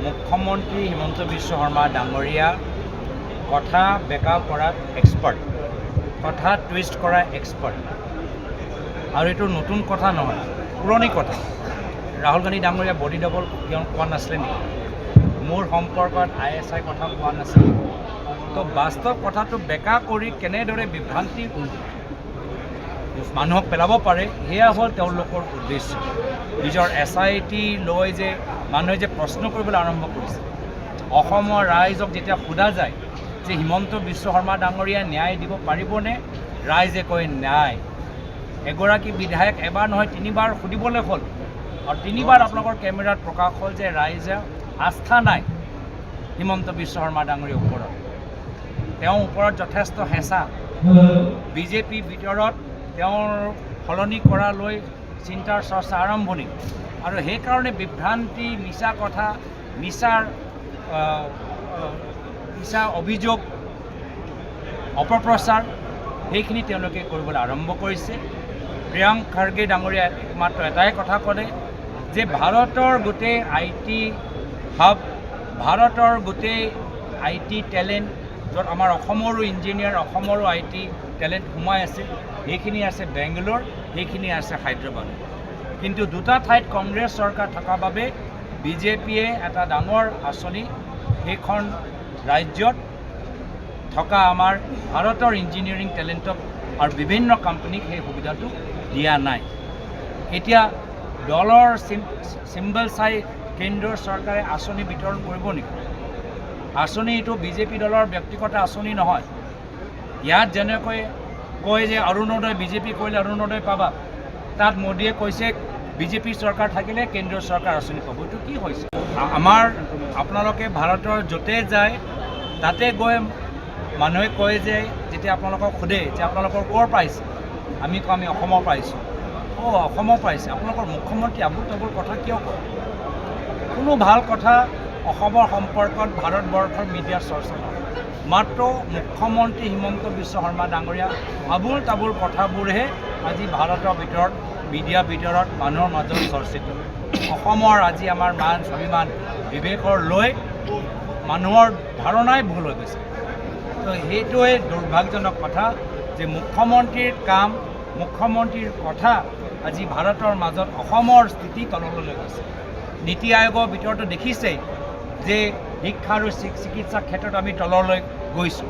মুখ্যমন্ত্ৰী হিমন্ত বিশ্ব শৰ্মা ডাঙৰীয়া কথা বেকা কৰাত এক্সপাৰ্ট, কথা টুইষ্ট কৰা এক্সপাৰ্ট। আৰু এইটো নতুন কথা নহয়, পুৰণি কথা। ৰাহুল গান্ধী ডাঙৰীয়া বডি ডবল কোৱা নাছিলে নেকি? মোৰ সম্পৰ্কত ISI কথা কোৱা নাছিল। তো বাস্তৱ কথাটো বেকা কৰি কেনেদৰে বিভ্ৰান্তি মানুহক পেলাব পাৰে, সেয়া হ'ল তেওঁলোকৰ উদ্দেশ্য। নিজৰ SIT লৈ যে মানুহে যে প্ৰশ্ন কৰিবলৈ আৰম্ভ কৰিছে, অসমৰ ৰাইজক যেতিয়া সোধা যায় যে হিমন্ত বিশ্ব শৰ্মা ডাঙৰীয়াই ন্যায় দিব পাৰিবনে, ৰাইজে কয় নাই। এগৰাকী বিধায়ক এবাৰ নহয় 3বাৰ সুধিবলৈ হ'ল, আৰু 3বাৰ আপোনালোকৰ কেমেৰাত প্ৰকাশ হ'ল যে ৰাইজে আস্থা নাই হিমন্ত বিশ্ব শৰ্মা ডাঙৰীয়াৰ ওপৰত। তেওঁৰ ওপৰত যথেষ্ট হেঁচা, বিজেপি ভিতৰত তেওঁৰ সলনি কৰালৈ চিন্তাৰ চৰ্চা আৰম্ভণি, আৰু সেইকাৰণে বিভ্ৰান্তি, মিছা কথা, মিছা অভিযোগ, অপপ্ৰচাৰ সেইখিনি তেওঁলোকে কৰিবলৈ আৰম্ভ কৰিছে। প্ৰিয়ংক খাৰ্গে ডাঙৰীয়াই মাত্ৰ এটাই কথা ক'লে যে ভাৰতৰ গোটেই IT হাব, ভাৰতৰ গোটেই IT টেলেণ্ট, য'ত আমাৰ অসমৰো ইঞ্জিনিয়াৰ, অসমৰো IT টেলেণ্ট সোমাই আছে, সেইখিনি আছে বেংগলোৰ, সেইখিনি আছে হায়দৰাবাদ। কিন্তু দুটা ঠাইত কংগ্ৰেছ চৰকাৰ থকাৰ বাবে বিজেপিয়ে এটা ডাঙৰ আঁচনি সেইখন ৰাজ্যত থকা আমাৰ ভাৰতৰ ইঞ্জিনিয়াৰিং টেলেণ্টক আৰু বিভিন্ন কোম্পানীক সেই সুবিধাটো দিয়া নাই। এতিয়া দলৰ চিম্বল চাই কেন্দ্ৰীয় চৰকাৰে আঁচনি বিতৰণ কৰিব নেকি? আঁচনি এইটো বিজেপি দলৰ ব্যক্তিগত আঁচনি নহয়। ইয়াত যেনেকৈ কয় যে অৰুণোদয় বিজেপি কৰিলে অৰুণোদয় পাবা, তাত মোদীয়ে কৈছে বিজেপি চৰকাৰ থাকিলে কেন্দ্ৰীয় চৰকাৰ আঁচনি পাব। এইটো কি হৈছে? আমাৰ আপোনালোকে ভাৰতৰ য'তে যায় তাতে গৈ মানুহে কয় যে যেতিয়া আপোনালোকক সোধে যে আপোনালোকৰ ক'ৰ পাইছে, আমি কওঁ আমি অসমৰ পাইছোঁ। অসমৰ পাইছে, আপোনালোকৰ মুখ্যমন্ত্ৰী আবুল তাবুল কথা কিয় কয়? কোনো ভাল কথা অসমৰ সম্পৰ্কত ভাৰতবৰ্ষৰ মিডিয়াৰ চৰ্চা নহয়। মাত্ৰ মুখ্যমন্ত্ৰী হিমন্ত বিশ্ব শৰ্মা ডাঙৰীয়া আবুল তাবুল কথাবোৰহে আজি ভাৰতৰ ভিতৰত মিডিয়াৰ ভিতৰত মানুহৰ মাজত চৰ্চিত। অসমৰ আজি আমাৰ মান স্বাভিমান বিবেকৰ লৈ মানুহৰ ধাৰণাই ভুল হৈ গৈছে। তো সেইটোৱে দুৰ্ভাগ্যজনক কথা যে মুখ্যমন্ত্ৰীৰ কাম, মুখ্যমন্ত্ৰীৰ কথা আজি ভাৰতৰ মাজত অসমৰ স্থিতি তললৈ লৈ গৈছে। নীতি আয়োগৰ ভিতৰতো দেখিছেই যে শিক্ষা আৰু চিকিৎসাৰ ক্ষেত্ৰত আমি তললৈ গৈছোঁ।